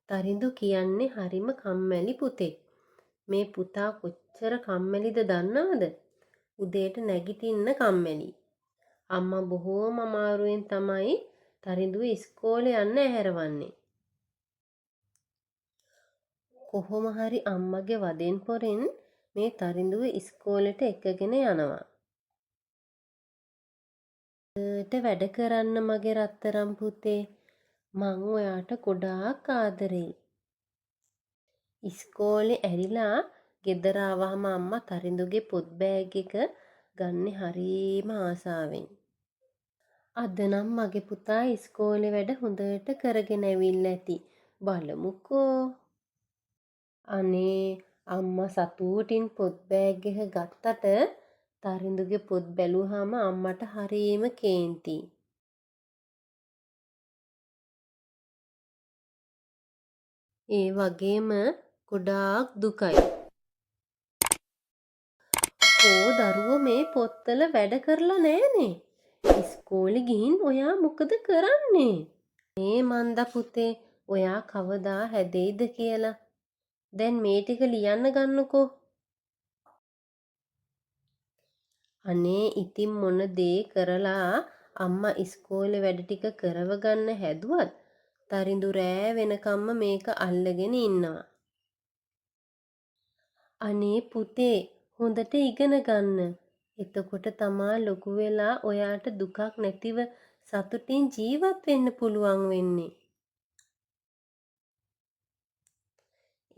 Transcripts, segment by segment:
තරිඳු කියන්නේ හරිම කම්මැලි පුතෙක්. මේ පුතා කොච්චර කම්මැලිද දන්නවද? උදේට නැගිටින්න කම්මැලි. අම්මා බොහෝම අමාරුවෙන් තමයි තරිඳුව ඉස්කෝලේ යන්න ඇහැරවන්නේ. කොහොම හරි අම්මගේ වදෙන් පොරෙන් මේ තරිඳුව ඉස්කෝලේට එකගෙන යනවා. ට වැඩ කරන්න මගේ රත්තරන් පුතේ. මං ඔයාට ගොඩාක් ආදරෙයි. ඉස්කෝලේ ඇරිලා ගෙදර ආවහම අම්මා තරිඳුගේ පොත් බෑග් එක ගන්නෙ හරීම ආසාවෙන්. අද නම් මගේ පුතා ඉස්කෝලේ වැඩ හොඳට කරගෙන ඇවිල්ලා ඇති. බලමුකෝ. අනේ අම්මා සතුටින් පොත් බෑග් එක ගත්තට තරිඳුගේ පොත් බැලුවාම අම්මට හරීම කේන්ති. ඒ වගේම ගොඩාක් දුකයි. "ඕ දරුවෝ මේ පොත්වල වැඩ කරලා නෑනේ. ඉස්කෝලේ ගිහින් ඔයා මොකද කරන්නේ?" "මේ මන්දා පුතේ ඔයා කවදා හැදෙයිද කියලා. දැන් මේ ටික ලියන්න ගන්නකෝ." අනේ ඉතින් මොන දේ කරලා අම්මා ඉස්කෝලේ වැඩ ටික කරව ගන්න හැදුවත් තරිඳු රෑ වෙනකම්ම මේක අල්ලගෙන ඉන්නවා. අනේ පුතේ හොඳට ඉගෙන ගන්න. එතකොට තමා ලොකු වෙලා ඔයාට දුකක් නැතිව සතුටින් ජීවත් වෙන්න පුළුවන් වෙන්නේ.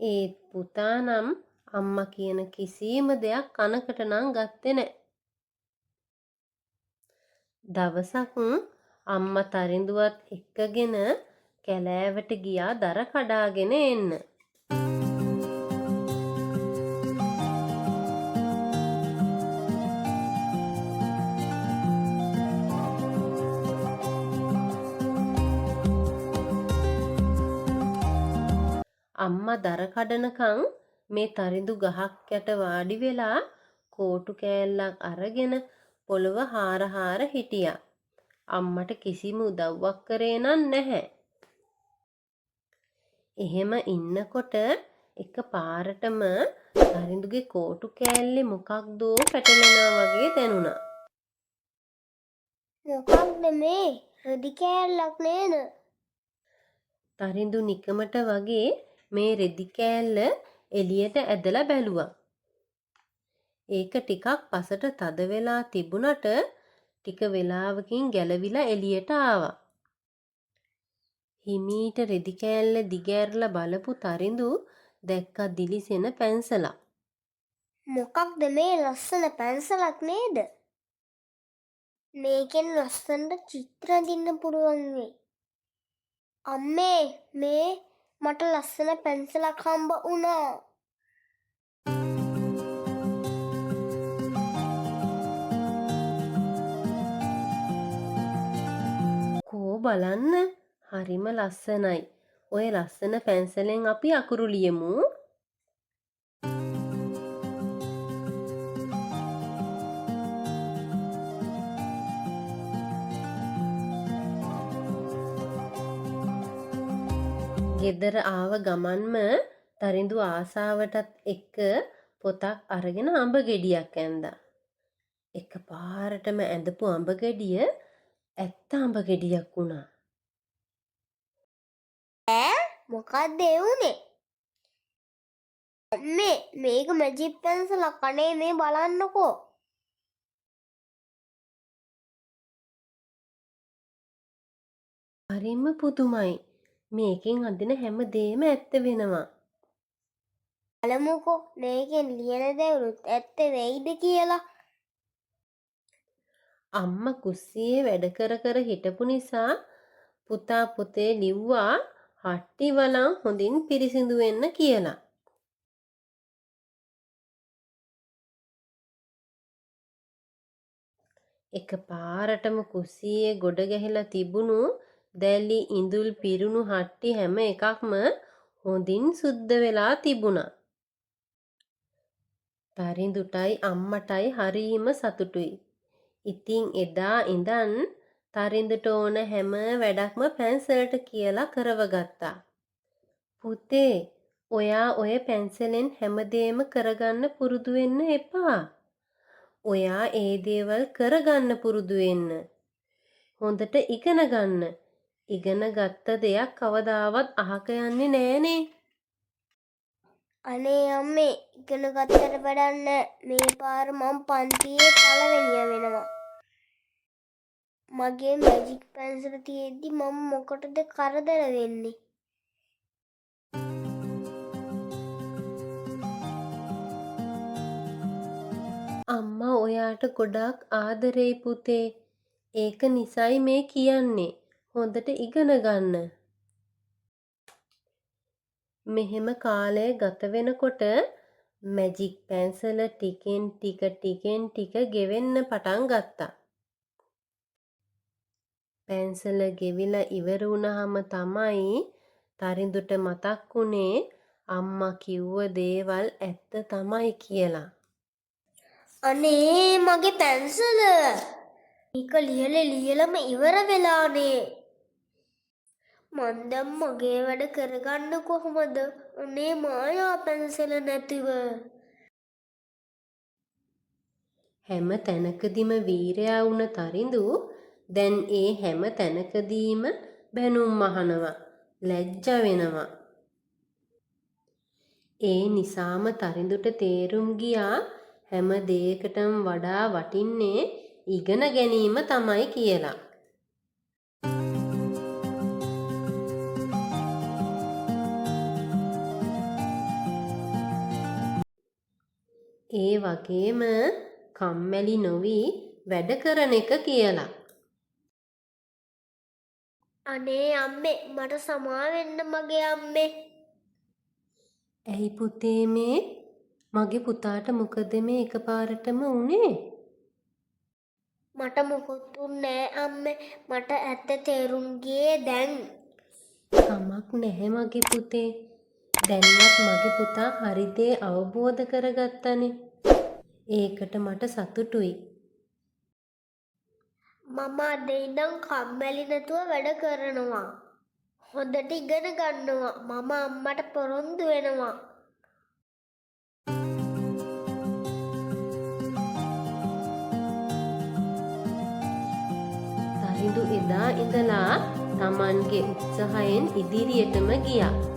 ඒත් පුතා නම් අම්මා කියන කිසිම දෙයක් කනකට නම් ගත්තේ නෑ. දවසක් අම්මා තරිඳුවත් එක්කගෙන කැලෑවට ගියා දර කඩාගෙන එන්න. අම්මා දර කඩනකම් මේ තරිඳු ගහක් යට වාඩි වෙලා කෝටු කෑල්ලක් අරගෙන පොළව හාර හාර හිටියා. අම්මට කිසිම උදව්වක් කරේ නන් නැහැ. එහෙම ඉන්නකොට එක පාරටම තරිඳුගේ කෝටු කෑල්ලේ මොකක්දෝ පැටලෙනවා වගේ දැනුණා. මොකක්ද මේ? රෙදි කෑල්ලක් නේද? තරිඳු නිකමට වගේ මේ රෙදි කෑල්ල එළියට ඇදලා බැලුවා. ඒක ටිකක් පසට තද වෙලා තිබුණට ටික වෙලාවකින් ගැලවිලා එළියට ආවා. හිමීට රෙදි කෑල්ල දිග ඇරලා බලපු තරිඳු දැක්කා දිලිසෙන පැන්සලක්. මොකක්ද මේ ලස්සන පැන්සලක් නේද? මේකෙන් ලස්සනට චිත්‍ර අඳින්න පුළුවන් වෙයි. අම්මේ මේ මට ලස්සන පැන්සලක් හම්බ වුණා. කෝ බලන්න හරිම ලස්සනයි. ඔය ලස්සන පැන්සලෙන් අපි අකුරු ලියමු. ගෙදර ආව ගමන්ම තරිඳු ආසාවටත් එක්ක පොතක් අරගෙන අඹ ගෙඩියක් ඇන්දා. එක පාරටම ඇඳපු අඹ ගෙඩිය ඇත්ත අඹ ගෙඩියක් වුණා. මොකක්ද ඒ වුනේ? අම්මේ මේක මැජික් පැන්සලක්. අනේ මේ බලන්නකෝ. හරිම පුදුමයි. මේකෙන් අඳින හැම දේම ඇත්ත වෙනවා. බලමුකෝ මේකෙන් ලියන දේවලුත් ඇත්ත වෙයිද කියලා. අම්මා කුස්සියේ වැඩ කර කර හිටපු නිසා පුතා පොතේ ලිව්වා හට්ටි වලං හොඳින් පිරිසිදු වෙන්න කියලා. එක පාරටම කුස්සියේ ගොඩ ගැහිලා තිබුණු දැලි ඉඳුල් පිරුණු හට්ටි හැම එකක්ම හොඳින් සුද්ධ වෙලා තිබුණා. තරිඳුටයි අම්මටයි හරීම සතුටුයි. ඉතින් එදා ඉඳන් තරිඳුට ඕන හැම වැඩක්ම පැන්සලට කියලා කරවගත්තා. පුතේ, ඔයා ඔය පැන්සලෙන් හැමදේම කරගන්න පුරුදු වෙන්න එපා. ඔයා ඒ දේවල් කරගන්න පුරුදු වෙන්න. හොඳට ඉගෙන ගන්න. ඉගෙන ගත්ත දෙයක් කවදාවත් අහක යන්නේ නෑනේ. අනේ අම්මේ ඉගෙන ගත්තට වැඩක් නෑ. මේ පාර මම පන්තියේ පළවෙනියා වෙනවා. මගේ මැජික් පැන්සල තියෙද්දි මම මොකටද කරදර වෙන්නේ? අම්මා ඔයාට ගොඩාක් ආදරෙයි පුතේ. ඒක නිසයි මේ කියන්නේ. හොඳට ඉගෙන ගන්න. මෙහෙම කාලය ගත වෙනකොට මැජික් පැන්සල ටිකෙන් ටික ගෙවෙන්න පටන් ගත්තා. පැන්සල ගෙවිලා ඉවර වුණාම තමයි තරිඳුට මතක් වුණේ අම්මා කිව්ව දේවල් ඇත්ත තමයි කියලා. අනේ මගේ පැන්සල! මේක ලියලම ඉවර වෙලානේ. මන් දැන් මගේ වැඩ කරගන්න කොහොමද? අනේ මායා පැන්සල නැතිව. හැම තැනකදීම වීරයා වුණ තරිඳු දැන් ඒ හැම තැනකදීම බැනුම් අහනවා, ලැජ්ජ වෙනවා. ඒ නිසාම තරිඳුට තේරුම් ගියා හැම දෙයකටම වඩා වටින්නේ ඉගෙන ගැනීම තමයි කියලා. ඒ වගේම කම්මැලි නොවි වැඩ කරන එක කියලා. අනේ අම්මේ මට සමා වෙන්න මගේ අම්මේ. ඇයි පුතේ මේ? මගේ පුතාට මොකද මේ එකපාරටම වුනේ? මට මොකුත් උන්නේ නෑ අම්මේ. මට ඇත්ත තේරුම් ගියේ දැන්. කමක් නැහැ මගේ පුතේ. දැන්වත් මගේ පුතා හරි දේ අවබෝධ කරගත්තනේ. ඒකට මට සතුටුයි. මම අද ඉඳන් කම්මැලි නැතුව වැඩ කරනවා. හොඳට ඉගෙන ගන්නවා. මම අම්මට පොරොන්දු වෙනවා. තරිඳු එදා ඉඳලා Tamanගේ උත්සාහයෙන් ඉදිරියටම ගියා.